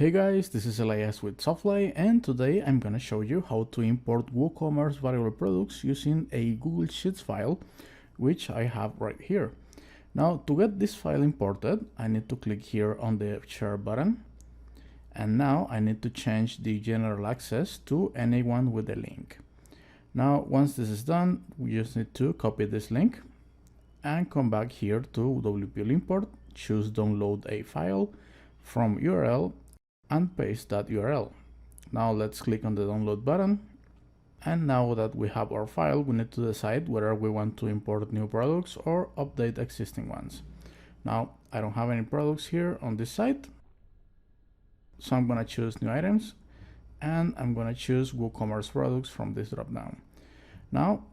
Hey guys, this is Elias with Softly, and today I'm gonna show you how to import WooCommerce Variable Products using a Google Sheets file, which I have right here. Now, to get this file imported, I need to click here on the Share button, and now I need to change the general access to anyone with a link. Now, once this is done, we just need to copy this link and come back here to WPL import, choose download a file from URL, and paste that URL. Now let's click on the download button. And now that we have our file, we need to decide whether we want to import new products or update existing ones. Now, I don't have any products here on this site, so I'm gonna choose new items, and I'm gonna choose WooCommerce products from this dropdown. Now,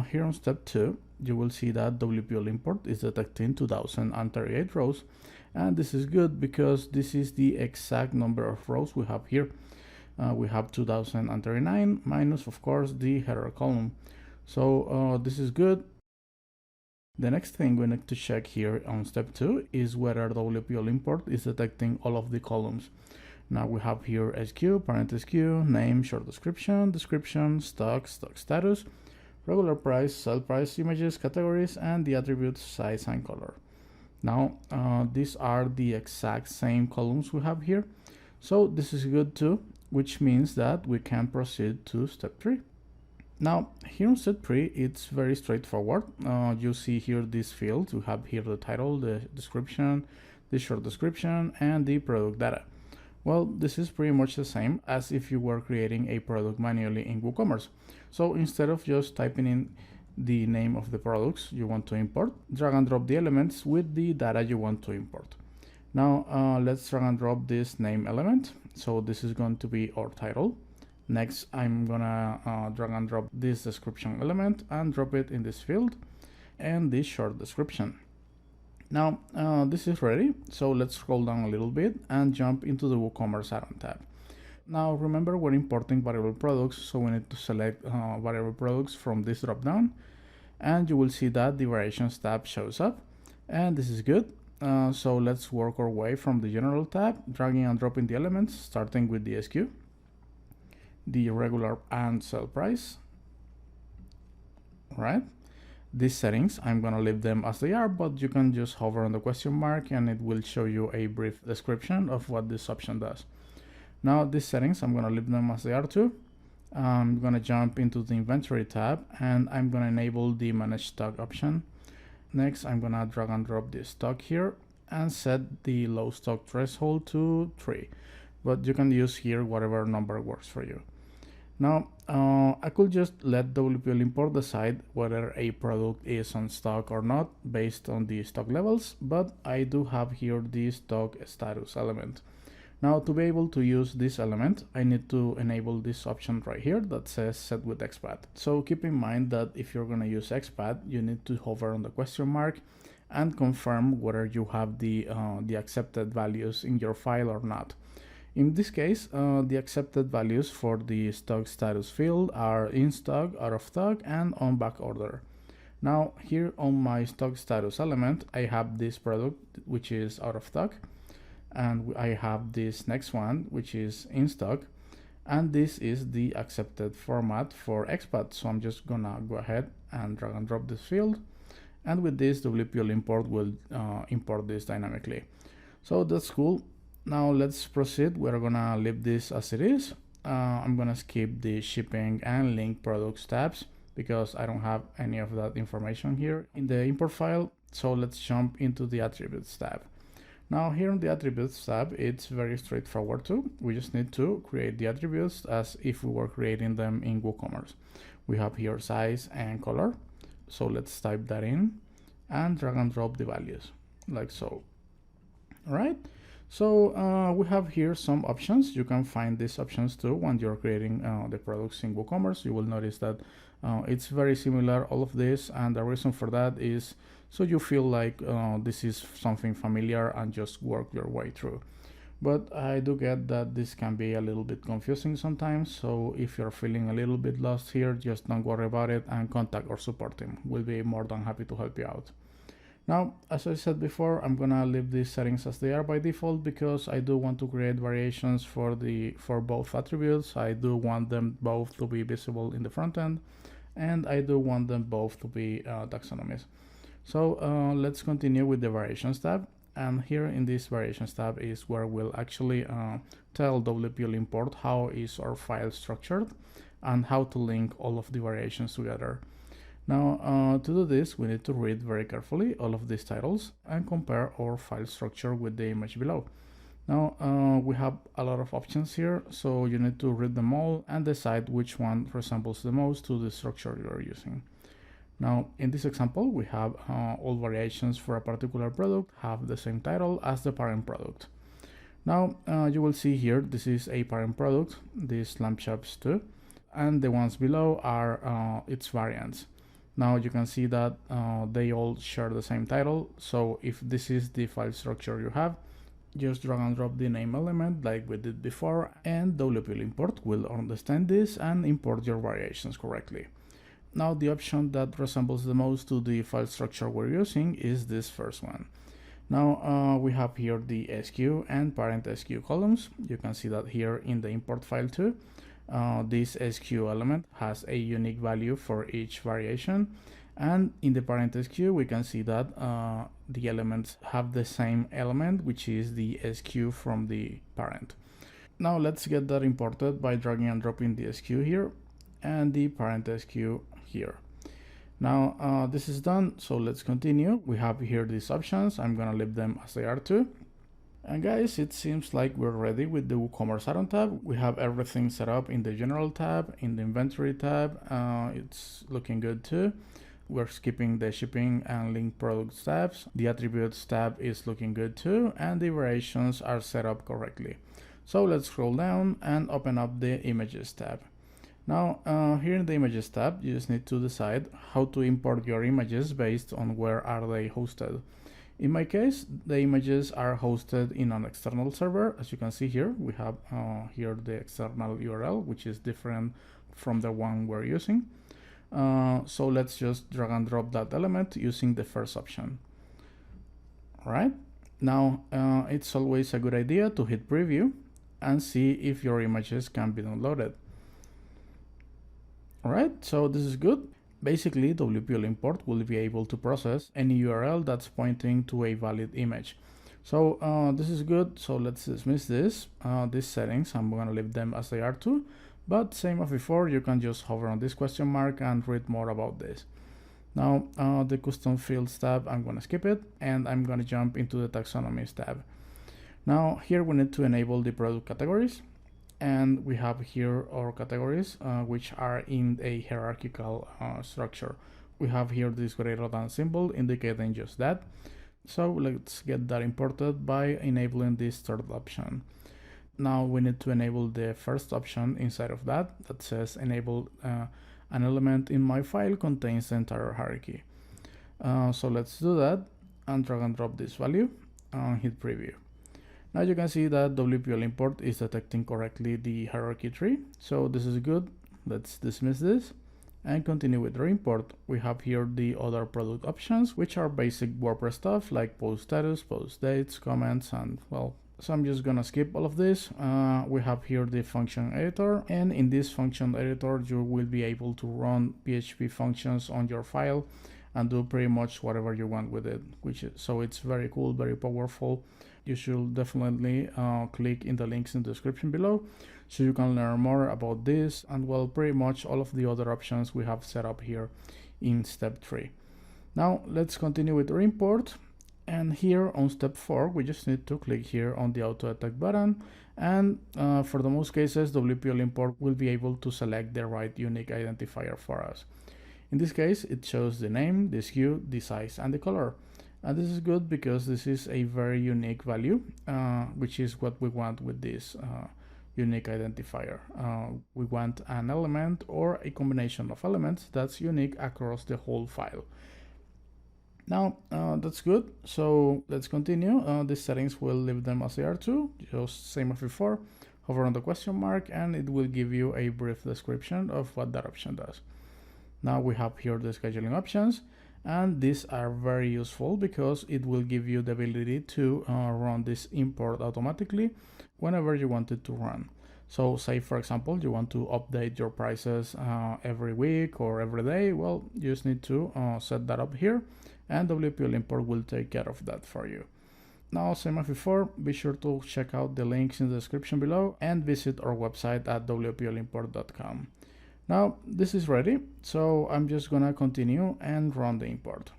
here on step 2, you will see that WPL import is detecting 2038 rows, and this is good because this is the exact number of rows we have here. We have 2039 minus, of course, the header column. So this is good. The next thing we need to check here on step 2 is whether WPL import is detecting all of the columns. Now we have here SKU, parent SKU, name, short description, description, stock status, regular price, sell price, images, categories, and the attributes size and color. Now, these are the exact same columns we have here. So this is good too, which means that we can proceed to step 3. Now, here on step 3, it's very straightforward. You see here these fields. We have here the title, the description, the short description, and the product data. Well, this is pretty much the same as if you were creating a product manually in WooCommerce. So instead of just typing in the name of the products you want to import, drag and drop the elements with the data you want to import. Now let's drag and drop this name element. So this is going to be our title. Next, I'm gonna drag and drop this description element and drop it in this field and this short description. Now this is ready, so let's scroll down a little bit and jump into the WooCommerce Add-On tab. Now remember, we're importing variable products, so we need to select variable products from this dropdown, and you will see that the variations tab shows up, and this is good. So let's work our way from the general tab, dragging and dropping the elements, starting with the SKU, the regular and sell price. All right. These settings, I'm gonna leave them as they are, but you can just hover on the question mark and it will show you a brief description of what this option does. Now these settings, I'm gonna leave them as they are too. I'm gonna jump into the inventory tab and I'm gonna enable the manage stock option. Next, I'm gonna drag and drop this stock here and set the low stock threshold to 3, but you can use here whatever number works for you. Now, I could just let WPL import decide whether a product is on stock or not based on the stock levels, but I do have here the stock status element. Now, to be able to use this element, I need to enable this option right here that says set with XPath. So keep in mind that if you're going to use XPath, you need to hover on the question mark and confirm whether you have the accepted values in your file or not. In this case, the accepted values for the stock status field are in stock, out of stock, and on back order. Now, here on my stock status element, I have this product, which is out of stock, and I have this next one, which is in stock, and this is the accepted format for XPath. So I'm just gonna go ahead and drag and drop this field, and with this, WPL import will import this dynamically. So that's cool. Now let's proceed. We're gonna leave this as it is. I'm gonna skip the shipping and link products tabs because I don't have any of that information here in the import file. So let's jump into the attributes tab. Now here on the attributes tab, it's very straightforward too. We just need to create the attributes as if we were creating them in WooCommerce. We have here size and color. So let's type that in and drag and drop the values like so. All right. So we have here some options. You can find these options too when you're creating the products in WooCommerce. You will notice that it's very similar, all of this, and the reason for that is so you feel like this is something familiar and just work your way through. But I do get that this can be a little bit confusing sometimes, so if you're feeling a little bit lost here, just don't worry about it and contact our support team. We'll be more than happy to help you out. Now, as I said before, I'm gonna leave these settings as they are by default because I do want to create variations for both attributes. I do want them both to be visible in the front end, and I do want them both to be taxonomies. So let's continue with the variations tab. And here in this variations tab is where we'll actually tell WPL import how is our file structured and how to link all of the variations together. Now, to do this, we need to read very carefully all of these titles and compare our file structure with the image below. Now, we have a lot of options here, so you need to read them all and decide which one resembles the most to the structure you are using. Now, in this example, we have all variations for a particular product have the same title as the parent product. Now, you will see here, this is a parent product, these lamp shops too, and the ones below are its variants. Now you can see that they all share the same title, so if this is the file structure you have, just drag and drop the name element like we did before, and WPL import will understand this and import your variations correctly. Now the option that resembles the most to the file structure we're using is this first one. Now we have here the SQ and parent SQ columns. You can see that here in the import file too. This SQ element has a unique value for each variation, and in the parent SQ we can see that the elements have the same element, which is the SQ from the parent. Now let's get that imported by dragging and dropping the SQ here and the parent SQ here. Now this is done, so let's continue. We have here these options. I'm gonna leave them as they are too. And guys, it seems like we're ready with the WooCommerce Add-On tab. We have everything set up in the General tab, in the Inventory tab. It's looking good too. We're skipping the Shipping and Link Products tabs. The Attributes tab is looking good too, and the variations are set up correctly. So let's scroll down and open up the Images tab. Now, here in the Images tab, you just need to decide how to import your images based on where are they hosted. In my case, the images are hosted in an external server. As you can see here, we have here the external URL, which is different from the one we're using. So let's just drag and drop that element using the first option. All right. Now, it's always a good idea to hit preview and see if your images can be downloaded. All right, so this is good. Basically, WPL import will be able to process any URL that's pointing to a valid image. So this is good. So let's dismiss this. These settings, I'm going to leave them as they are too. But same as before, you can just hover on this question mark and read more about this. Now, the custom fields tab, I'm going to skip it, and I'm going to jump into the taxonomies tab. Now, here we need to enable the product categories. And we have here our categories, which are in a hierarchical structure. We have here this greater than symbol indicating just that. So let's get that imported by enabling this third option. Now we need to enable the first option inside of that says enable an element in my file contains the entire hierarchy. So let's do that and drag and drop this value and hit preview. Now you can see that WPL import is detecting correctly the hierarchy tree. So this is good. Let's dismiss this and continue with the import. We have here the other product options, which are basic WordPress stuff like post status, post dates, comments, and well, so I'm just gonna skip all of this. We have here the function editor, and in this function editor, you will be able to run PHP functions on your file and do pretty much whatever you want with it, so it's very cool, very powerful. You should definitely click in the links in the description below so you can learn more about this and well, pretty much all of the other options we have set up here in step 3. Now let's continue with the import, and here on step 4 we just need to click here on the auto detect button, and for the most cases WPL import will be able to select the right unique identifier for us. In this case, it shows the name, the SKU, the size, and the color. And this is good because this is a very unique value, which is what we want with this unique identifier. We want an element or a combination of elements that's unique across the whole file. Now, that's good. So let's continue. These settings will leave them as they are too, just same as before. Hover on the question mark and it will give you a brief description of what that option does. Now we have here the scheduling options, And these are very useful because it will give you the ability to run this import automatically whenever you want it to run. So say for example you want to update your prices every week or every day, well, you just need to set that up here, and WPL import will take care of that for you. Now, same as before, be sure to check out the links in the description below and visit our website at wplimport.com. Now this is ready, so I'm just gonna continue and run the import.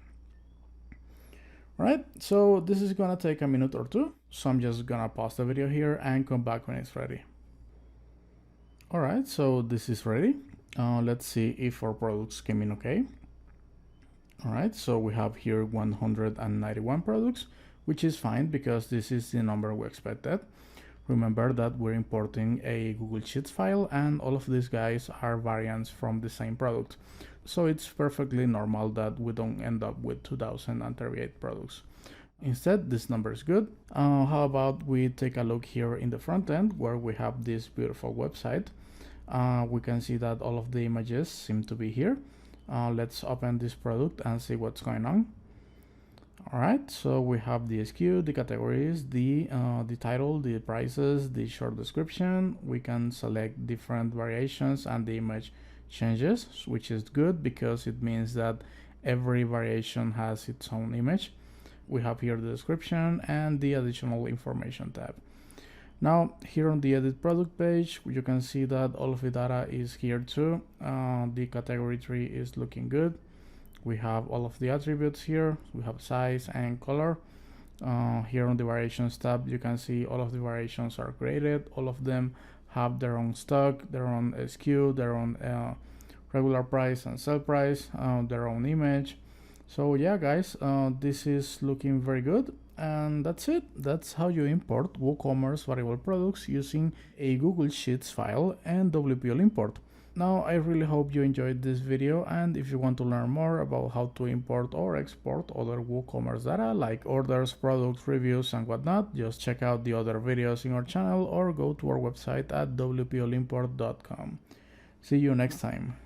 Right, so this is gonna take a minute or two, so I'm just gonna pause the video here and come back when it's ready. Alright, so this is ready. Let's see if our products came in okay. Alright, so we have here 191 products, which is fine because this is the number we expected. Remember that we're importing a Google Sheets file, and all of these guys are variants from the same product. So it's perfectly normal that we don't end up with 2038 products. Instead, this number is good. How about we take a look here in the front end where we have this beautiful website. We can see that all of the images seem to be here. Let's open this product and see what's going on. Alright, so we have the SKU, the categories, the title, the prices, the short description. We can select different variations and the image changes, which is good because it means that every variation has its own image. We have here the description and the additional information tab. Now here on the edit product page, you can see that all of the data is here too. The category tree is looking good. We have all of the attributes here. We have size and color. Here on the variations tab, you can see all of the variations are graded. All of them have their own stock, their own SKU, their own regular price and sell price, their own image. So yeah guys, this is looking very good, and that's it. That's how you import WooCommerce Variable Products using a Google Sheets file and WPL import. Now, I really hope you enjoyed this video, and if you want to learn more about how to import or export other WooCommerce data like orders, products, reviews, and whatnot, just check out the other videos in our channel or go to our website at wplimport.com. See you next time.